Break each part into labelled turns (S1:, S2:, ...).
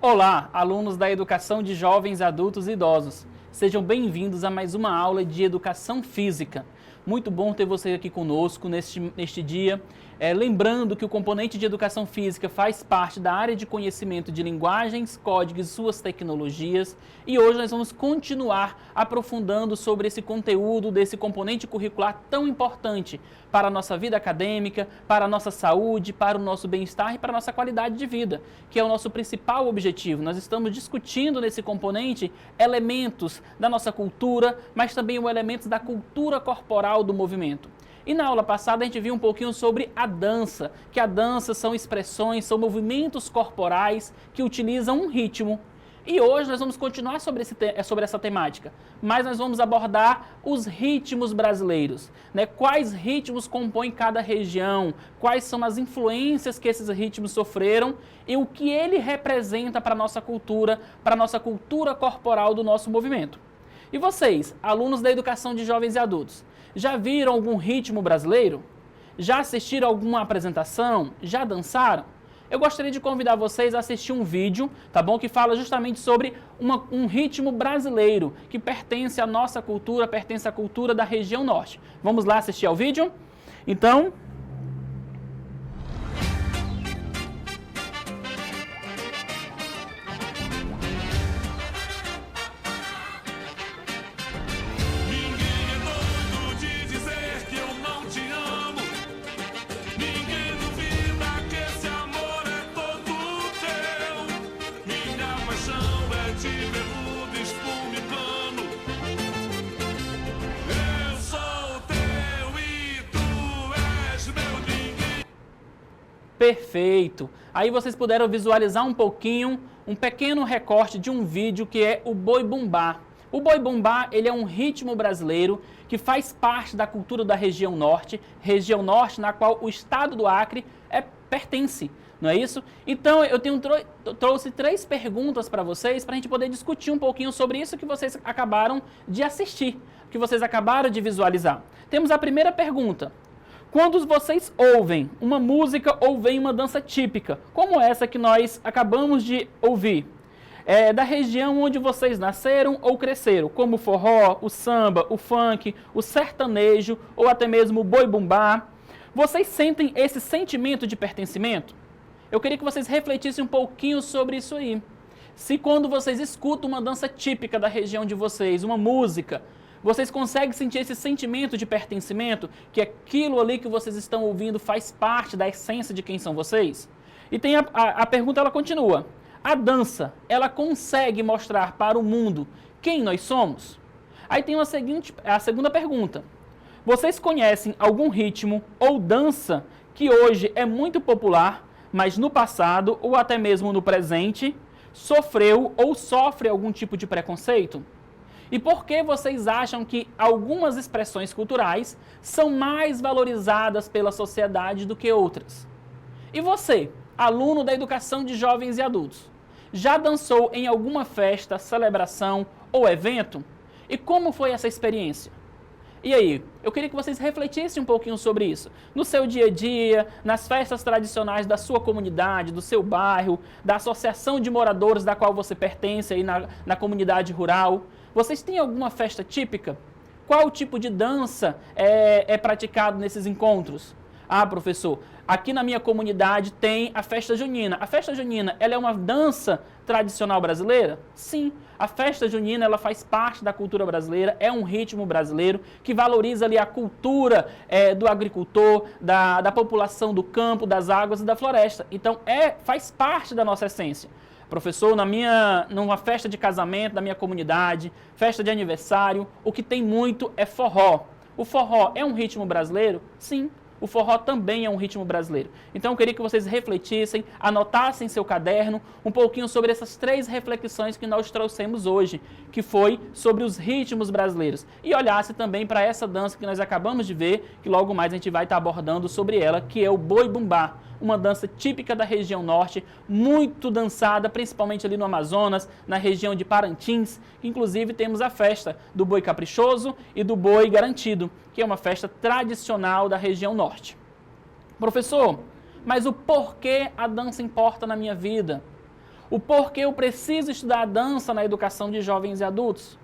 S1: Olá, alunos da Educação de Jovens, Adultos e Idosos. Sejam bem-vindos a mais uma aula de Educação Física. Muito bom ter você aqui conosco neste dia. Lembrando que o componente de Educação Física faz parte da área de conhecimento de linguagens, códigos e suas tecnologias. E hoje nós vamos continuar aprofundando sobre esse conteúdo desse componente curricular tão importante para a nossa vida acadêmica, para a nossa saúde, para o nosso bem-estar e para a nossa qualidade de vida, que é o nosso principal objetivo. Nós estamos discutindo nesse componente elementos da nossa cultura, mas também elementos da cultura corporal do movimento. E na aula passada a gente viu um pouquinho sobre a dança, que a dança são expressões, são movimentos corporais que utilizam um ritmo. E hoje nós vamos continuar sobre essa temática, mas nós vamos abordar os ritmos brasileiros, né? Quais ritmos compõem cada região, quais são as influências que esses ritmos sofreram e o que ele representa para a nossa cultura corporal do nosso movimento. E vocês, alunos da Educação de Jovens e Adultos, já viram algum ritmo brasileiro? Já assistiram alguma apresentação? Já dançaram? Eu gostaria de convidar vocês a assistir um vídeo, tá bom? Que fala justamente sobre um ritmo brasileiro que pertence à nossa cultura, pertence à cultura da região norte. Vamos lá assistir ao vídeo? Então... Perfeito! Aí vocês puderam visualizar um pouquinho, um pequeno recorte de um vídeo que é o Boi Bumbá. O Boi Bumbá, ele é um ritmo brasileiro que faz parte da cultura da região norte na qual o estado do Acre pertence, não é isso? Então eu trouxe 3 perguntas para vocês, para a gente poder discutir um pouquinho sobre isso que vocês acabaram de assistir, que vocês acabaram de visualizar. Temos a primeira pergunta. Quando vocês ouvem uma música ou veem uma dança típica, como essa que nós acabamos de ouvir, da região onde vocês nasceram ou cresceram, como o forró, o samba, o funk, o sertanejo ou até mesmo o boi bumbá, vocês sentem esse sentimento de pertencimento? Eu queria que vocês refletissem um pouquinho sobre isso aí. Se quando vocês escutam uma dança típica da região de vocês, uma música, vocês conseguem sentir esse sentimento de pertencimento, que aquilo ali que vocês estão ouvindo faz parte da essência de quem são vocês? E tem a pergunta, ela continua. A dança, ela consegue mostrar para o mundo quem nós somos? Aí tem a segunda pergunta. Vocês conhecem algum ritmo ou dança que hoje é muito popular, mas no passado ou até mesmo no presente, sofreu ou sofre algum tipo de preconceito? E por que vocês acham que algumas expressões culturais são mais valorizadas pela sociedade do que outras? E você, aluno da Educação de Jovens e Adultos, já dançou em alguma festa, celebração ou evento? E como foi essa experiência? E aí, eu queria que vocês refletissem um pouquinho sobre isso. No seu dia a dia, nas festas tradicionais da sua comunidade, do seu bairro, da associação de moradores da qual você pertence aí na comunidade rural. Vocês têm alguma festa típica? Qual tipo de dança é praticado nesses encontros? Ah, professor, aqui na minha comunidade tem a festa junina. A festa junina, ela é uma dança tradicional brasileira? Sim, a festa junina, ela faz parte da cultura brasileira, é um ritmo brasileiro que valoriza ali a cultura do agricultor, da população do campo, das águas e da floresta. Então, faz parte da nossa essência. Professor, numa festa de casamento da minha comunidade, festa de aniversário, o que tem muito é forró. O forró é um ritmo brasileiro? Sim, o forró também é um ritmo brasileiro. Então eu queria que vocês refletissem, anotassem em seu caderno um pouquinho sobre essas 3 reflexões que nós trouxemos hoje, que foi sobre os ritmos brasileiros. E olhasse também para essa dança que nós acabamos de ver, que logo mais a gente vai estar abordando sobre ela, que é o boi bumbá. Uma dança típica da região norte, muito dançada, principalmente ali no Amazonas, na região de Parintins, que inclusive temos a festa do boi caprichoso e do boi garantido, que é uma festa tradicional da região norte. Professor, mas o porquê a dança importa na minha vida? O porquê eu preciso estudar a dança na educação de jovens e adultos?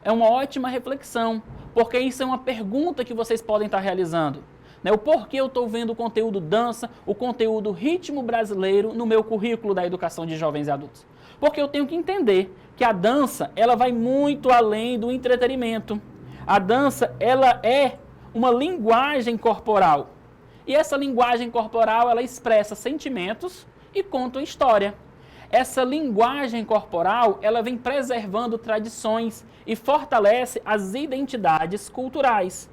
S1: É uma ótima reflexão, porque isso é uma pergunta que vocês podem estar realizando. O porquê eu estou vendo o conteúdo dança, o conteúdo ritmo brasileiro no meu currículo da educação de jovens e adultos? Porque eu tenho que entender que a dança, ela vai muito além do entretenimento. A dança, ela é uma linguagem corporal. E essa linguagem corporal, ela expressa sentimentos e conta uma história. Essa linguagem corporal, ela vem preservando tradições e fortalece as identidades culturais.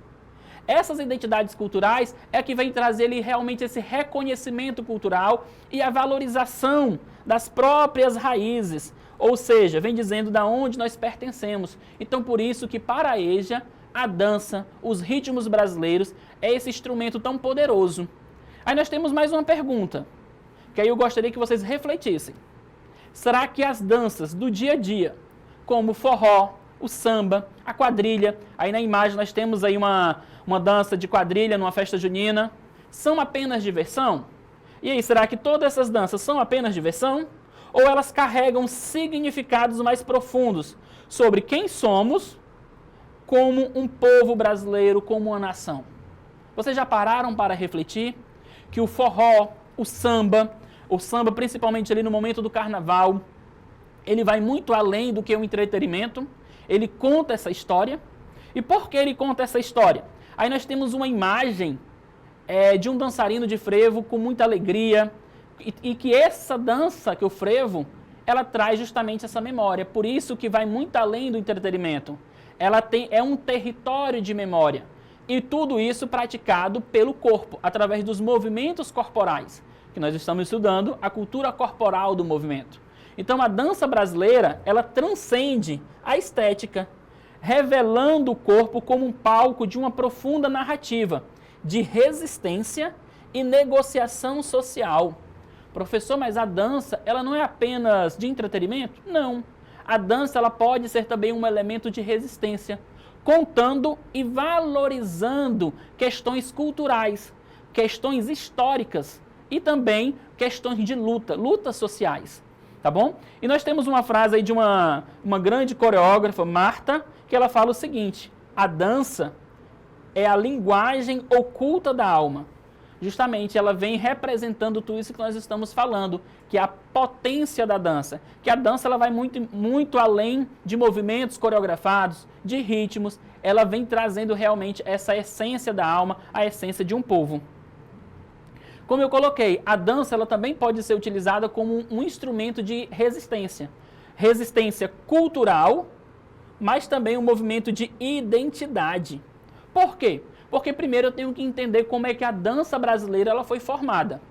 S1: Essas identidades culturais é que vem trazer ali realmente esse reconhecimento cultural e a valorização das próprias raízes, ou seja, vem dizendo de onde nós pertencemos. Então, por isso que para a EJA, a dança, os ritmos brasileiros, é esse instrumento tão poderoso. Aí nós temos mais uma pergunta, que aí eu gostaria que vocês refletissem. Será que as danças do dia a dia, como o forró, o samba, a quadrilha, aí na imagem nós temos aí uma dança de quadrilha numa festa junina, são apenas diversão? E aí, será que todas essas danças são apenas diversão? Ou elas carregam significados mais profundos sobre quem somos como um povo brasileiro, como uma nação? Vocês já pararam para refletir que o forró, o samba principalmente ali no momento do carnaval, ele vai muito além do que o entretenimento, ele conta essa história. E por que ele conta essa história? Aí nós temos uma imagem de um dançarino de frevo com muita alegria, e que essa dança, que o frevo, ela traz justamente essa memória. Por isso que vai muito além do entretenimento. Ela é um território de memória. E tudo isso praticado pelo corpo, através dos movimentos corporais, que nós estamos estudando a cultura corporal do movimento. Então a dança brasileira, ela transcende a estética, revelando o corpo como um palco de uma profunda narrativa de resistência e negociação social. Professor, mas a dança, ela não é apenas de entretenimento? Não. A dança, ela pode ser também um elemento de resistência, contando e valorizando questões culturais, questões históricas e também questões de lutas sociais, tá bom? E nós temos uma frase aí de uma grande coreógrafa, Marta, que ela fala o seguinte: a dança é a linguagem oculta da alma. Justamente, ela vem representando tudo isso que nós estamos falando, que é a potência da dança. Que a dança ela vai muito além de movimentos coreografados, de ritmos. Ela vem trazendo realmente essa essência da alma, a essência de um povo. Como eu coloquei, a dança ela também pode ser utilizada como um instrumento de resistência. Resistência cultural, mas também um movimento de identidade. Por quê? Porque primeiro eu tenho que entender como é que a dança brasileira ela foi formada.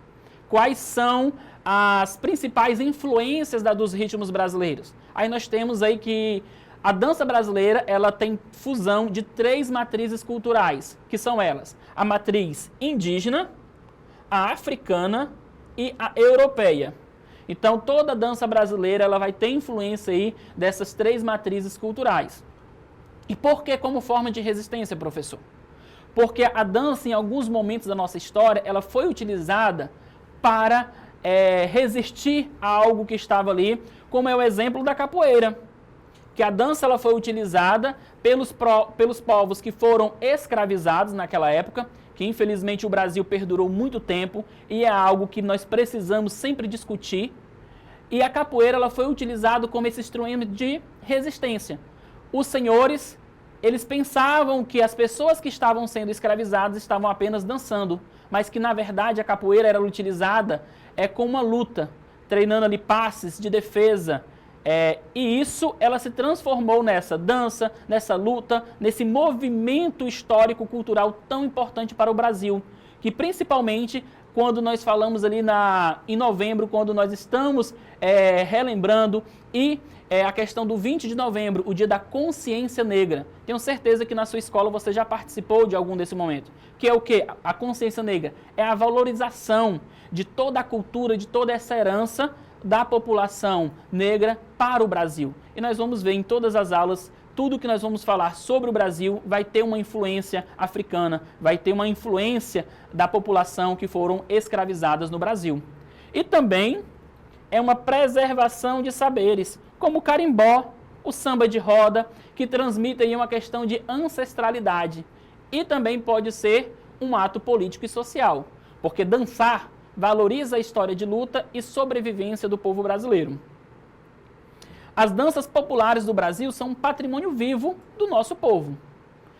S1: Quais são as principais influências dos ritmos brasileiros. Aí nós temos aí que a dança brasileira ela tem fusão de 3 matrizes culturais, que são elas: a matriz indígena, a africana e a europeia. Então toda a dança brasileira ela vai ter influência aí dessas 3 matrizes culturais. E por que como forma de resistência, professor? Porque a dança, em alguns momentos da nossa história, ela foi utilizada para resistir a algo que estava ali, como é o exemplo da capoeira. Que a dança ela foi utilizada pelos povos que foram escravizados naquela época, que infelizmente o Brasil perdurou muito tempo e é algo que nós precisamos sempre discutir. E a capoeira ela foi utilizada como esse instrumento de resistência. Os senhores, eles pensavam que as pessoas que estavam sendo escravizadas estavam apenas dançando, mas que na verdade a capoeira era utilizada como uma luta, treinando ali passes de defesa. E isso ela se transformou nessa dança, nessa luta, nesse movimento histórico-cultural tão importante para o Brasil, que principalmente quando nós falamos ali em novembro, quando nós estamos relembrando a questão do 20 de novembro, o dia da consciência negra. Tenho certeza que na sua escola você já participou de algum desse momento. Que é o quê? A consciência negra é a valorização de toda a cultura, de toda essa herança da população negra para o Brasil. E nós vamos ver em todas as aulas, tudo que nós vamos falar sobre o Brasil vai ter uma influência africana, vai ter uma influência da população que foram escravizadas no Brasil. E também é uma preservação de saberes, como o carimbó, o samba de roda, que transmitem uma questão de ancestralidade. E também pode ser um ato político e social, porque dançar valoriza a história de luta e sobrevivência do povo brasileiro. As danças populares do Brasil são um patrimônio vivo do nosso povo,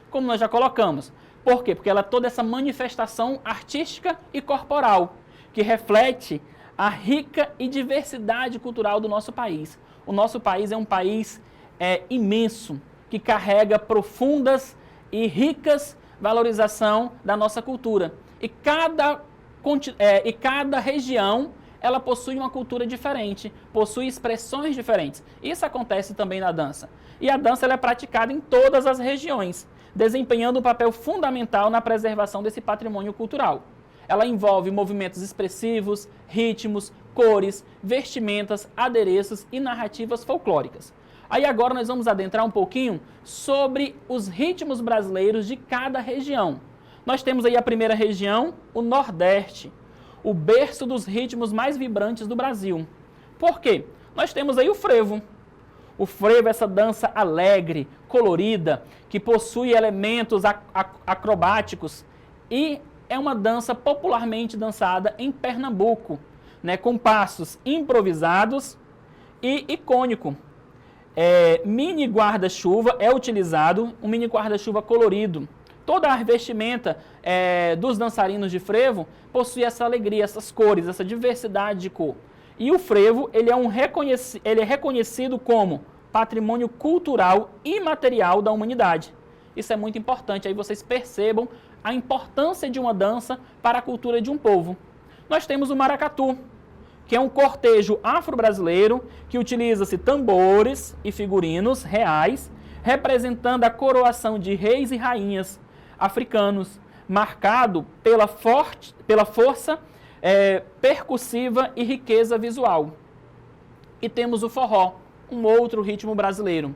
S1: como nós já colocamos. Por quê? Porque ela é toda essa manifestação artística e corporal, que reflete a rica e diversidade cultural do nosso país. O nosso país é um país imenso, que carrega profundas e ricas valorização da nossa cultura. E cada região, ela possui uma cultura diferente, possui expressões diferentes. Isso acontece também na dança. E a dança ela é praticada em todas as regiões, desempenhando um papel fundamental na preservação desse patrimônio cultural. Ela envolve movimentos expressivos, ritmos, cores, vestimentas, adereços e narrativas folclóricas. Aí agora nós vamos adentrar um pouquinho sobre os ritmos brasileiros de cada região. Nós temos aí a primeira região, o Nordeste, o berço dos ritmos mais vibrantes do Brasil. Por quê? Nós temos aí o frevo. O frevo é essa dança alegre, colorida, que possui elementos acrobáticos e é uma dança popularmente dançada em Pernambuco, né, com passos improvisados e icônico. Mini guarda-chuva é utilizado, um mini guarda-chuva colorido. Toda a vestimenta dos dançarinos de frevo possui essa alegria, essas cores, essa diversidade de cor. E o frevo ele é reconhecido como patrimônio cultural imaterial da humanidade. Isso é muito importante, aí vocês percebam a importância de uma dança para a cultura de um povo. Nós temos o maracatu, que é um cortejo afro-brasileiro que utiliza-se tambores e figurinos reais, representando a coroação de reis e rainhas africanos, marcado pela força percussiva e riqueza visual. E temos o forró, um outro ritmo brasileiro,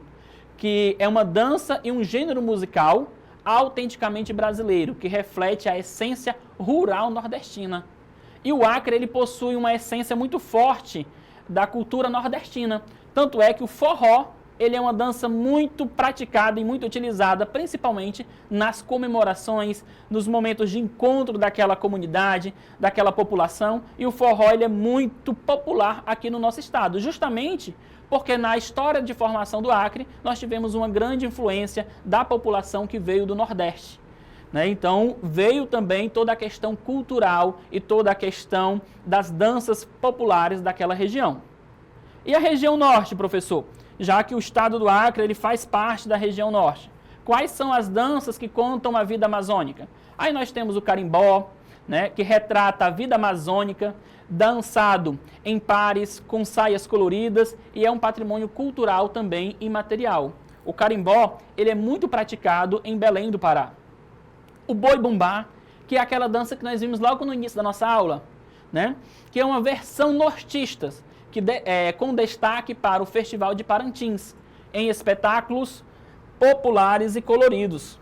S1: que é uma dança e um gênero musical autenticamente brasileiro, que reflete a essência rural nordestina. E o Acre ele possui uma essência muito forte da cultura nordestina. Tanto é que o forró ele é uma dança muito praticada e muito utilizada, principalmente nas comemorações, nos momentos de encontro daquela comunidade, daquela população. E o forró ele é muito popular aqui no nosso estado, justamente porque na história de formação do Acre, nós tivemos uma grande influência da população que veio do Nordeste. Então, veio também toda a questão cultural e toda a questão das danças populares daquela região. E a região norte, professor? Já que o estado do Acre ele faz parte da região norte. Quais são as danças que contam a vida amazônica? Aí nós temos o carimbó, que retrata a vida amazônica, dançado em pares, com saias coloridas e é um patrimônio cultural também imaterial. O carimbó ele é muito praticado em Belém do Pará. O boi-bumbá, que é aquela dança que nós vimos logo no início da nossa aula, que é uma versão nortista, com destaque para o Festival de Parintins, em espetáculos populares e coloridos.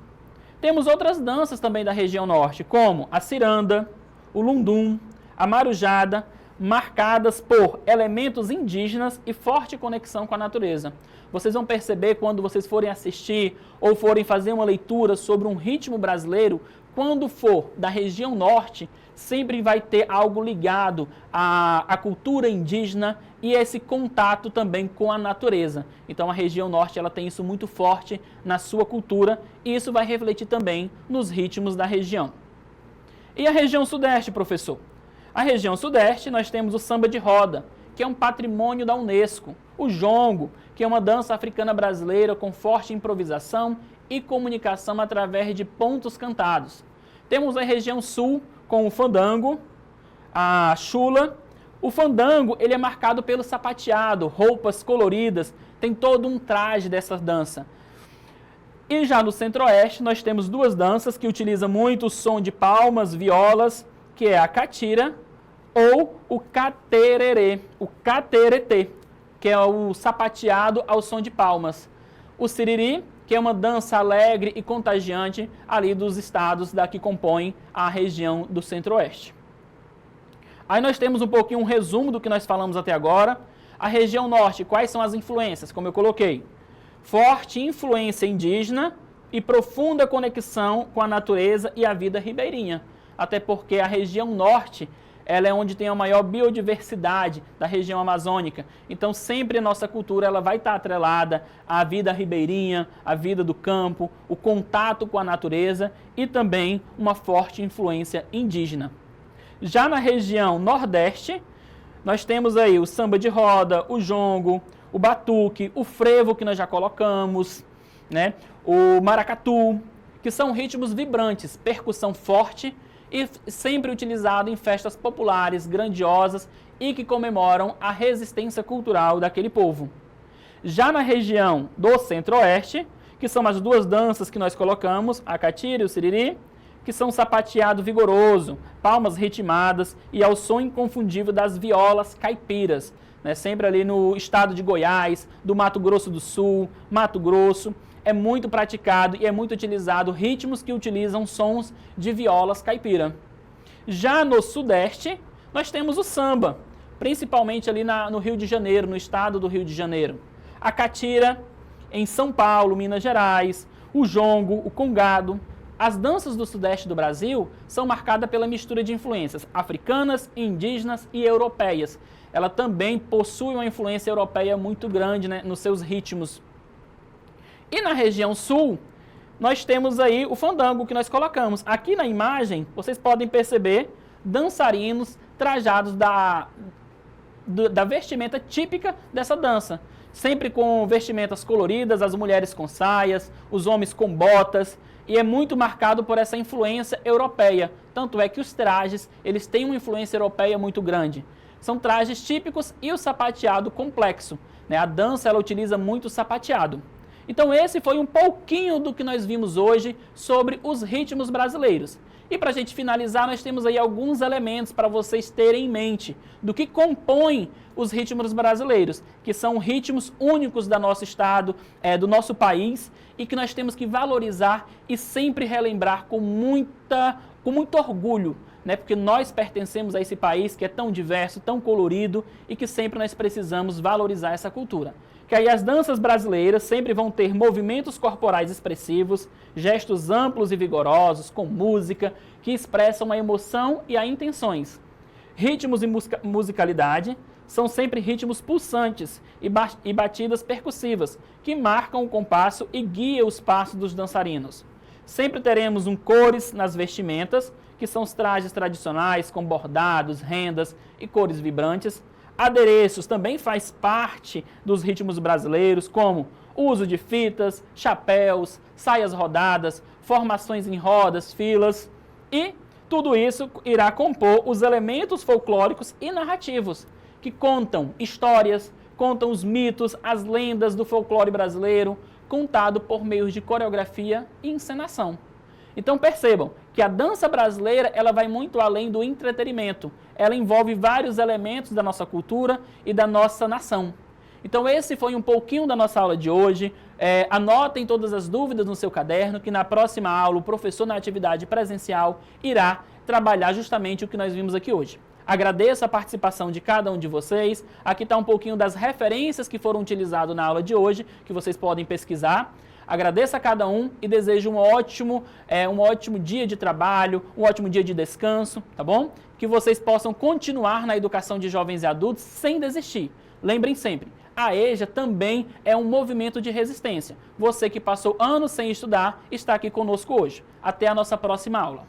S1: Temos outras danças também da região norte, como a ciranda, o lundum, a marujada, marcadas por elementos indígenas e forte conexão com a natureza. Vocês vão perceber quando vocês forem assistir ou forem fazer uma leitura sobre um ritmo brasileiro, quando for da região norte, sempre vai ter algo ligado à cultura indígena e esse contato também com a natureza. Então a região norte ela tem isso muito forte na sua cultura e isso vai refletir também nos ritmos da região. E a região sudeste, professor? A região sudeste nós temos o samba de roda, que é um patrimônio da Unesco. O jongo, que é uma dança africana brasileira com forte improvisação e comunicação através de pontos cantados. Temos a região sul com o fandango, a chula. O fandango ele é marcado pelo sapateado, roupas coloridas, tem todo um traje dessa dança. E já no centro-oeste nós temos duas danças que utilizam muito o som de palmas, violas, que é a catira ou o catererê, o cateretê, que é o sapateado ao som de palmas. O siriri, que é uma dança alegre e contagiante ali dos estados que compõem a região do centro-oeste. Aí nós temos um pouquinho um resumo do que nós falamos até agora. A região norte, quais são as influências? Como eu coloquei, forte influência indígena e profunda conexão com a natureza e a vida ribeirinha. Até porque a região norte, ela é onde tem a maior biodiversidade da região amazônica. Então, sempre a nossa cultura ela vai estar atrelada à vida ribeirinha, à vida do campo, o contato com a natureza e também uma forte influência indígena. Já na região nordeste, nós temos aí o samba de roda, o jongo, o batuque, o frevo que nós já colocamos, né? O maracatu, que são ritmos vibrantes, percussão forte e sempre utilizado em festas populares, grandiosas e que comemoram a resistência cultural daquele povo. Já na região do centro-oeste, que são as duas danças que nós colocamos, a catira e o siriri, que são sapateado vigoroso, palmas ritmadas e ao som inconfundível das violas caipiras, né? Sempre ali no estado de Goiás, do Mato Grosso do Sul, Mato Grosso, é muito praticado e é muito utilizado ritmos que utilizam sons de violas caipira. Já no sudeste, nós temos o samba, principalmente ali no Rio de Janeiro, no estado do Rio de Janeiro. A catira em São Paulo, Minas Gerais, o jongo, o congado. As danças do sudeste do Brasil são marcadas pela mistura de influências africanas, indígenas e europeias. Ela também possui uma influência europeia muito grande, né, nos seus ritmos. E na região sul, nós temos aí o fandango que nós colocamos. Aqui na imagem, vocês podem perceber dançarinos trajados da vestimenta típica dessa dança. Sempre com vestimentas coloridas, as mulheres com saias, os homens com botas. E é muito marcado por essa influência europeia. Tanto é que os trajes, eles têm uma influência europeia muito grande. São trajes típicos e o sapateado complexo, né? A dança, ela utiliza muito o sapateado. Então esse foi um pouquinho do que nós vimos hoje sobre os ritmos brasileiros. E para a gente finalizar, nós temos aí alguns elementos para vocês terem em mente do que compõem os ritmos brasileiros, que são ritmos únicos do nosso estado, do nosso país, e que nós temos que valorizar e sempre relembrar com muito orgulho, né? Porque nós pertencemos a esse país que é tão diverso, tão colorido e que sempre nós precisamos valorizar essa cultura. Que aí as danças brasileiras sempre vão ter movimentos corporais expressivos, gestos amplos e vigorosos, com música, que expressam a emoção e as intenções. Ritmos e musicalidade são sempre ritmos pulsantes e batidas percussivas, que marcam o compasso e guiam os passos dos dançarinos. Sempre teremos cores nas vestimentas, que são os trajes tradicionais com bordados, rendas e cores vibrantes. Adereços também faz parte dos ritmos brasileiros, como o uso de fitas, chapéus, saias rodadas, formações em rodas, filas, e tudo isso irá compor os elementos folclóricos e narrativos, que contam histórias, contam os mitos, as lendas do folclore brasileiro, contado por meio de coreografia e encenação. Então percebam que a dança brasileira ela vai muito além do entretenimento. Ela envolve vários elementos da nossa cultura e da nossa nação. Então esse foi um pouquinho da nossa aula de hoje. Anotem todas as dúvidas no seu caderno, que na próxima aula o professor na atividade presencial irá trabalhar justamente o que nós vimos aqui hoje. Agradeço a participação de cada um de vocês. Aqui está um pouquinho das referências que foram utilizadas na aula de hoje, que vocês podem pesquisar. Agradeço a cada um e desejo um ótimo dia de trabalho, um ótimo dia de descanso, tá bom? Que vocês possam continuar na educação de jovens e adultos sem desistir. Lembrem sempre, a EJA também é um movimento de resistência. Você que passou anos sem estudar, está aqui conosco hoje. Até a nossa próxima aula.